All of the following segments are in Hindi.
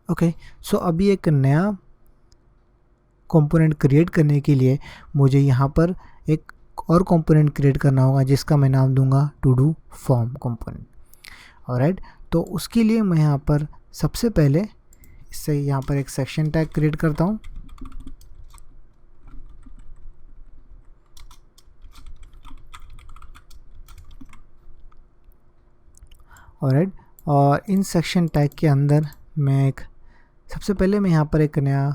ओके, सो अभी एक नया कंपोनेंट क्रिएट करने के लिए मुझे यहाँ पर एक और कंपोनेंट क्रिएट करना होगा जिसका मैं नाम दूंगा to do form component. Alright, तो उसके लिए मैं यहाँ पर सबसे पहले इससे यहाँ पर एक सेक्शन टैग क्रिएट करता हूँ। ऑलराइट, और इन सेक्शन टैग के अंदर मैं एक सबसे पहले मैं यहाँ पर एक नया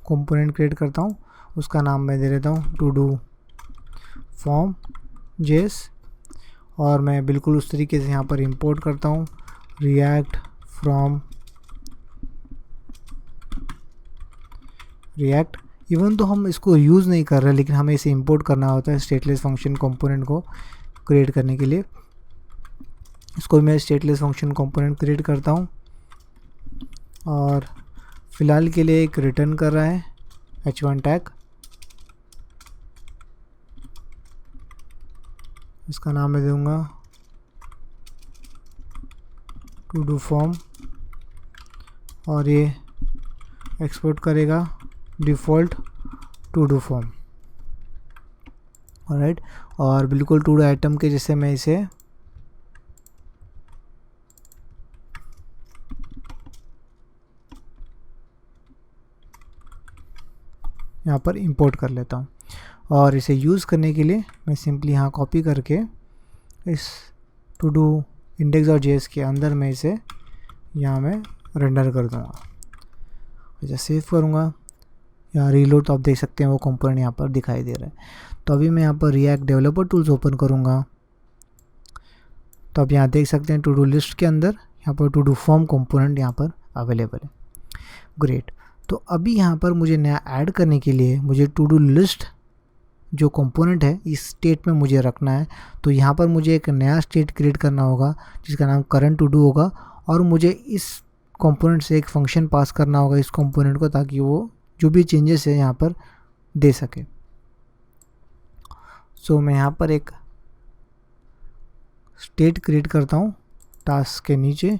कंपोनेंट क्रिएट करता हूँ, उसका नाम मैं दे देता हूँ टू डू फॉर्म जेस, और मैं बिल्कुल उस तरीके से यहाँ पर इंपोर्ट करता हूँ रिएक्ट फ्रॉम रिएक्ट। इवन तो हम इसको यूज़ नहीं कर रहे लेकिन हमें इसे इंपोर्ट करना होता है स्टेटलेस फंक्शन कंपोनेंट को क्रिएट करने के लिए। इसको मैं स्टेटलेस फंक्शन कंपोनेंट क्रिएट करता हूँ और फिलहाल के लिए एक रिटर्न कर रहा है h1 टैग। इसका नाम मैं दूंगा टू डू फॉर्म और ये एक्सपोर्ट करेगा default to do form. Alright, और बिल्कुल टू डू आइटम के जैसे मैं इसे यहाँ पर इंपोर्ट कर लेता हूँ और इसे यूज़ करने के लिए मैं सिंपली यहाँ कॉपी करके इस टू डू index.js के अंदर मैं इसे यहाँ मैं रेंडर कर दूँगा। इसे सेव करूँगा या रीलोड, तो आप देख सकते हैं वो कंपोनेंट यहाँ पर दिखाई दे रहा है। तो अभी मैं यहाँ पर रिएक्ट डेवलपर टूल्स ओपन करूँगा तो आप यहाँ देख सकते हैं टू डू लिस्ट के अंदर यहाँ पर टू डू फॉर्म कंपोनेंट यहाँ पर अवेलेबल है। ग्रेट, तो अभी यहाँ पर मुझे नया ऐड करने के लिए मुझे टू डू लिस्ट जो कंपोनेंट है इस स्टेट में मुझे रखना है। तो यहाँ पर मुझे एक नया स्टेट क्रिएट करना होगा जिसका नाम करंट टू डू होगा और मुझे इस कंपोनेंट से एक फंक्शन पास करना होगा इस कंपोनेंट को, ताकि वो जो भी चेंजेस है यहाँ पर दे सके। सो मैं यहाँ पर एक स्टेट क्रिएट करता हूँ टास्क के नीचे,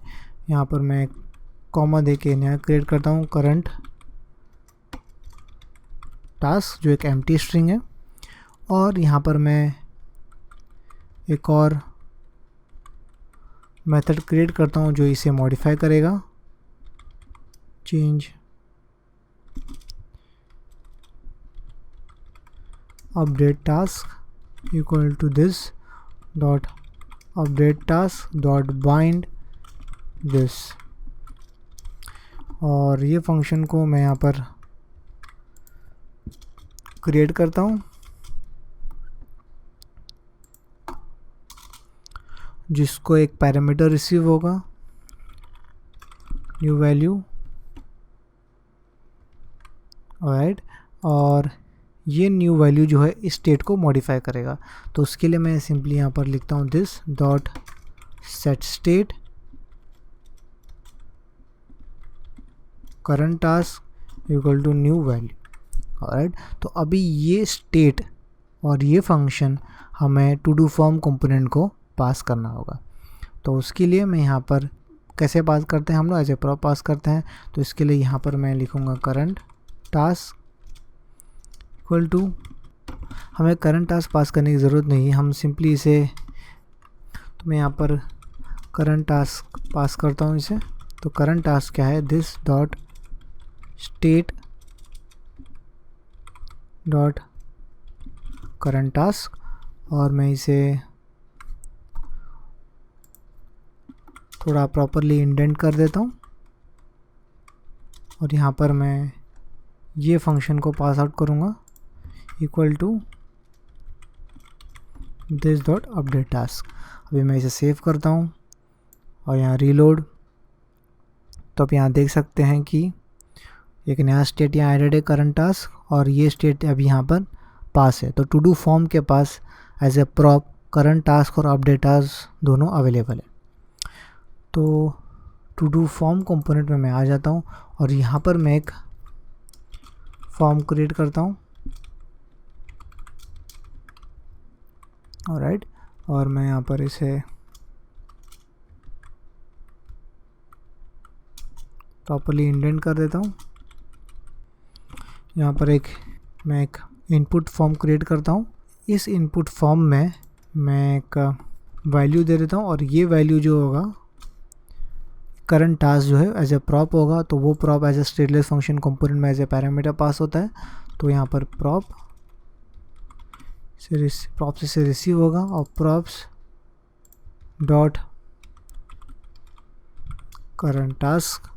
यहाँ पर मैं कॉमा दे के नया क्रिएट करता हूँ करंट टास्क, जो एक एम्प्टी स्ट्रिंग है। और यहाँ पर मैं एक और मेथड क्रिएट करता हूँ जो इसे मॉडिफाई करेगा, change update task equal to this dot update task dot bind this. और ये फंक्शन को मैं यहाँ पर क्रिएट करता हूँ जिसको एक पैरामीटर रिसीव होगा न्यू वैल्यू। ऑलराइट, और ये न्यू वैल्यू जो है इस स्टेट को मॉडिफाई करेगा। तो उसके लिए मैं सिंपली यहाँ पर लिखता हूँ this dot set state current task equal to new value. Alright, तो अभी ये स्टेट और ये फंक्शन हमें टू डू फॉर्म कंपोनेंट को पास करना होगा। तो उसके लिए मैं यहाँ पर कैसे पास करते हैं, हम लोग एज ए प्रॉप पास करते हैं। तो इसके लिए यहाँ पर मैं लिखूँगा करंट टास्क इक्वल टू, हमें करंट टास्क पास करने की ज़रूरत नहीं है, हम सिंपली इसे, तो मैं यहाँ पर करंट टास्क पास करता हूँ इसे। तो करंट टास्क क्या है, this dot state dot current task, और मैं इसे थोड़ा प्रॉपरली इंडेंट कर देता हूँ और यहाँ पर मैं ये फंक्शन को पास आउट करूँगा equal to this dot update task. अभी मैं इसे सेव करता हूँ और यहाँ रीलोड, तो आप यहाँ देख सकते हैं कि एक नया स्टेट यहाँ एडेड है करंट टास्क और ये स्टेट अभी यहाँ पर पास है। तो टू डू फॉर्म के पास as a prop current task और अपडेट टास्क दोनों अवेलेबल है। तो टू डू फॉर्म कंपोनेंट में मैं आ जाता हूँ और यहाँ पर मैं एक फॉर्म क्रिएट करता हूँ। ऑलराइट, और मैं यहाँ पर इसे प्रॉपर्ली इंडेंट कर देता हूँ। यहाँ पर मैं एक इनपुट फॉर्म क्रिएट करता हूँ। इस इनपुट फॉर्म में मैं एक वैल्यू दे देता हूँ और ये वैल्यू जो होगा करंट टास्क जो है एज ए प्रॉप होगा, तो वो prop as a stateless function component में एज ए पैरामीटर पास होता है। तो यहाँ पर प्रॉप से रिसीव होगा और प्रॉप्स डॉट करंट टास्क,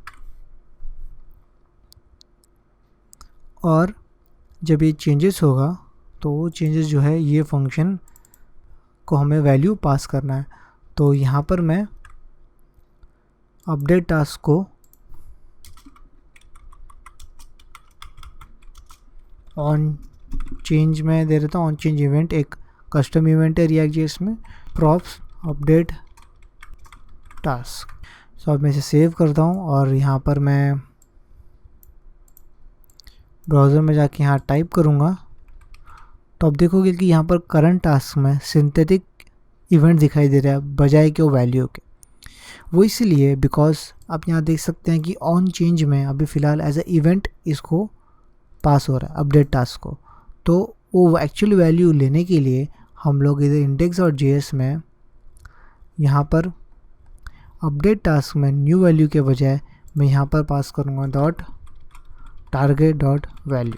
और जब ये चेंजेस होगा तो वो चेंजेस जो है ये फंक्शन को हमें वैल्यू पास करना है। तो यहाँ पर मैं अपडेट टास्क को ऑन चेंज में दे देता हूँ। ऑन चेंज इवेंट एक कस्टम इवेंट है React.js में, प्रॉप्स अपडेट टास्क। सो अब मैं इसे सेव करता हूँ और यहाँ पर मैं ब्राउज़र में जाके यहाँ टाइप करूँगा तो अब देखोगे कि यहाँ पर करंट टास्क में सिंथेटिक इवेंट दिखाई दे रहा है बजाय कि वो वैल्यू के। वो इसलिए बिकॉज आप यहाँ देख सकते हैं कि ऑन चेंज में अभी फ़िलहाल एज ए इवेंट इसको पास हो रहा है अपडेट टास्क को। तो वो एक्चुअल वैल्यू लेने के लिए हम लोग इधर index.js में यहाँ पर अपडेट टास्क में न्यू वैल्यू के बजाय मैं यहाँ पर पास करूँगा dot target dot value,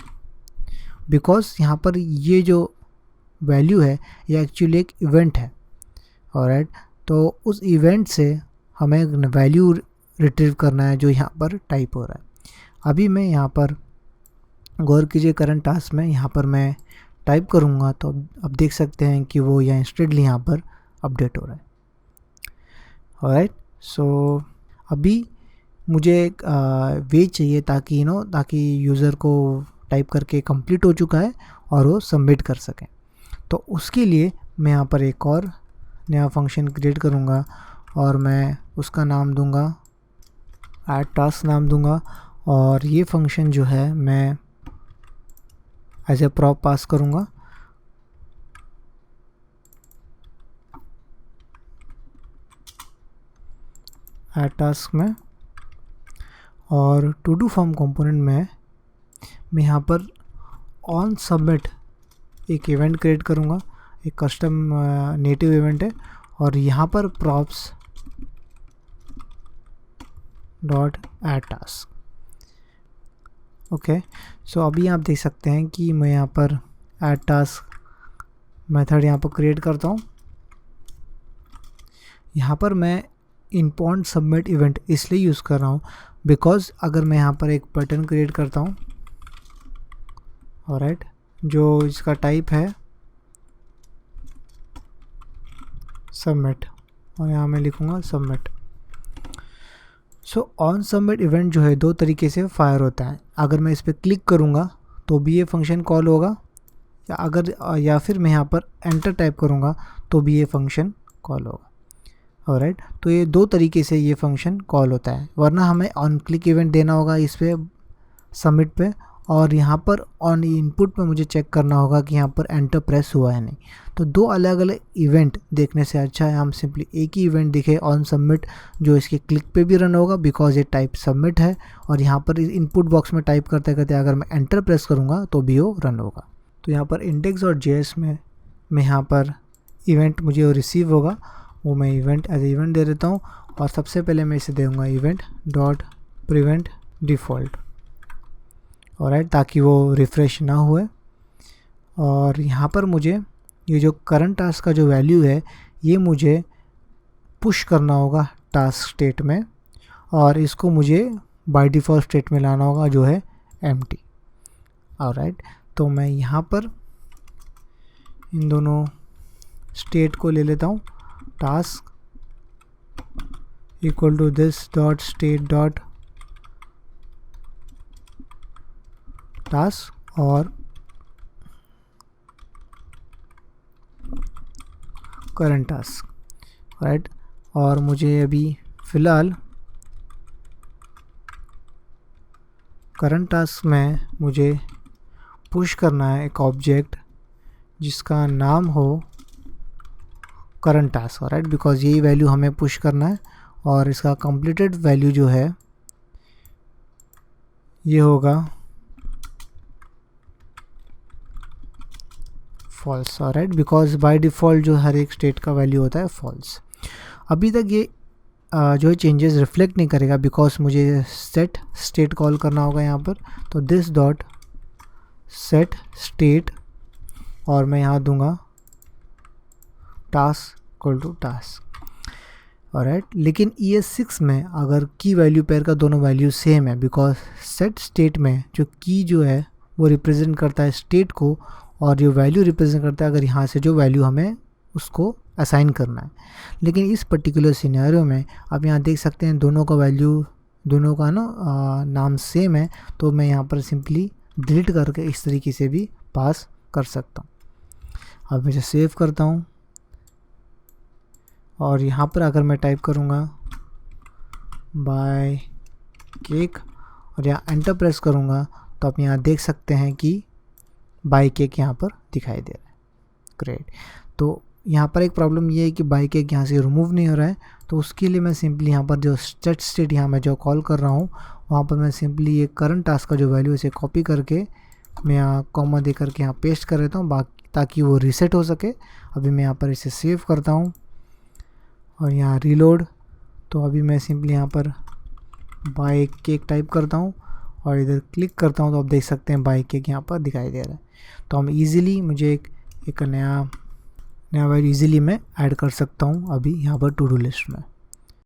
because यहाँ पर ये जो वैल्यू है ये एक्चुअली एक इवेंट है। ऑलराइट, तो उस इवेंट से हमें वैल्यू रिट्रीव करना है जो यहाँ पर टाइप हो रहा है। अभी मैं यहाँ पर गौर कीजिए करंट टास्क में यहाँ पर मैं टाइप करूँगा तो अब देख सकते हैं कि वो यहाँ इंस्टेंटली यहाँ पर अपडेट हो रहा है। ऑलराइट, सो अभी मुझे एक वे चाहिए ताकि ताकि यूज़र को टाइप करके कंप्लीट हो चुका है और वो सबमिट कर सकें। तो उसके लिए मैं यहाँ पर एक और नया फंक्शन क्रिएट करूँगा और मैं उसका नाम दूँगा ऐड टास्क नाम दूँगा, और ये फंक्शन जो है मैं एज ए प्रॉप पास करूँगा। ऐड टास्क में और टू डू फॉर्म कंपोनेंट में मैं यहाँ पर ऑन सबमिट एक इवेंट क्रिएट करूँगा, एक कस्टम नेटिव इवेंट है, और यहाँ पर props dot add task. Okay, so अभी आप देख सकते हैं कि मैं यहाँ पर ऐड टास्क मेथड यहाँ पर क्रिएट करता हूँ। यहाँ पर मैं इनपॉइंट सबमिट इवेंट इसलिए यूज़ कर रहा हूँ बिकॉज अगर मैं यहाँ पर एक बटन क्रिएट करता हूँ, ऑलराइट, जो इसका टाइप है सबमिट, और यहाँ मैं लिखूँगा submit. So on submit event जो है दो तरीके से फायर होता है। अगर मैं इस पर क्लिक करूँगा तो भी ये फंक्शन कॉल होगा, या फिर मैं यहाँ पर एंटर टाइप करूँगा तो भी ये फंक्शन कॉल होगा। ऑलराइट, तो ये दो तरीके से ये फंक्शन कॉल होता है, वरना हमें ऑन क्लिक इवेंट देना होगा इस पे सबमिट पे, और यहाँ पर ऑन इनपुट पे मुझे चेक करना होगा कि यहाँ पर एंटर प्रेस हुआ है नहीं। तो दो अलग अलग इवेंट देखने से अच्छा है हम सिंपली एक ही इवेंट दिखे ऑन सबमिट जो इसके क्लिक पे भी रन होगा बिकॉज ये टाइप सबमिट है, और यहाँ पर इनपुट बॉक्स में टाइप करते करते अगर मैं एंटर प्रेस करूँगा तो भी वो रन होगा। तो यहाँ पर index.js में मैं यहाँ पर इवेंट मुझे वो रिसीव होगा, वो मैं इवेंट एज इवेंट दे देता हूँ, और सबसे पहले मैं इसे दूँगा event dot prevent default. Alright, ताकि वो रिफ़्रेश ना हुए। और यहाँ पर मुझे ये जो करंट टास्क का जो वैल्यू है ये मुझे पुश करना होगा टास्क स्टेट में, और इसको मुझे बाय डिफ़ॉल्ट स्टेट में लाना होगा जो है एम्प्टी। ऑलराइट, तो मैं यहाँ पर इन दोनों स्टेट को ले लेता हूँ, task equal to this dot state dot task और करंट टास्क। राइट, और मुझे अभी फ़िलहाल करंट टास्क में मुझे पुश करना है एक ऑब्जेक्ट जिसका नाम हो करंट टास्क। राइट, बिकॉज यही वैल्यू हमें पुश करना है, और इसका कंप्लीटेड वैल्यू जो है ये होगा false, right, because by default जो हर एक स्टेट का वैल्यू होता है फॉल्स। अभी तक ये जो है चेंजेस रिफ्लेक्ट नहीं करेगा बिकॉज मुझे सेट स्टेट कॉल करना होगा यहाँ पर। तो दिस डॉट सेट स्टेट और मैं यहाँ दूंगा task equal to task, alright. लेकिन ES6 में अगर की वैल्यू पेयर का दोनों वैल्यू सेम है, बिकॉज सेट स्टेट में जो की जो है वो रिप्रेजेंट करता है स्टेट को और जो वैल्यू रिप्रेजेंट करता है अगर यहाँ से जो वैल्यू हमें उसको असाइन करना है। लेकिन इस पर्टिकुलर सिनेरियो में आप यहाँ देख सकते हैं दोनों का वैल्यू, दोनों का ना नाम सेम है, तो मैं यहाँ पर सिंपली डिलीट करके इस तरीके से भी पास कर सकता हूँ। अब मैं इसे सेव करता हूँ और यहाँ पर अगर मैं टाइप करूँगा बाय केक और यहाँ एंटर प्रेस करूँगा तो आप यहाँ देख सकते हैं कि बाय केक यहाँ पर दिखाई दे रहा है। ग्रेट। तो यहाँ पर एक प्रॉब्लम ये है कि बाय केक यहाँ से रिमूव नहीं हो रहा है, तो उसके लिए मैं सिंपली यहाँ पर जो सेट स्टेट यहाँ मैं जो कॉल कर रहा हूँ वहाँ पर मैं सिंपली ये करंट टास्क का जो वैल्यू इसे कॉपी करके मैं यहाँ कॉमा दे करके यहाँ पेस्ट कर देता हूँ बाकी ताकि वो रीसेट हो सके। अभी मैं यहाँ पर इसे सेव करता हूँ और यहाँ रीलोड। तो अभी मैं सिंपली यहाँ पर बाय केक टाइप करता हूँ और इधर क्लिक करता हूँ तो आप देख सकते हैं बाय केक यहाँ पर दिखाई दे रहा है। तो हम इजीली मुझे एक नया वैल्यू इजीली मैं ऐड कर सकता हूँ अभी यहाँ पर टू डू लिस्ट में।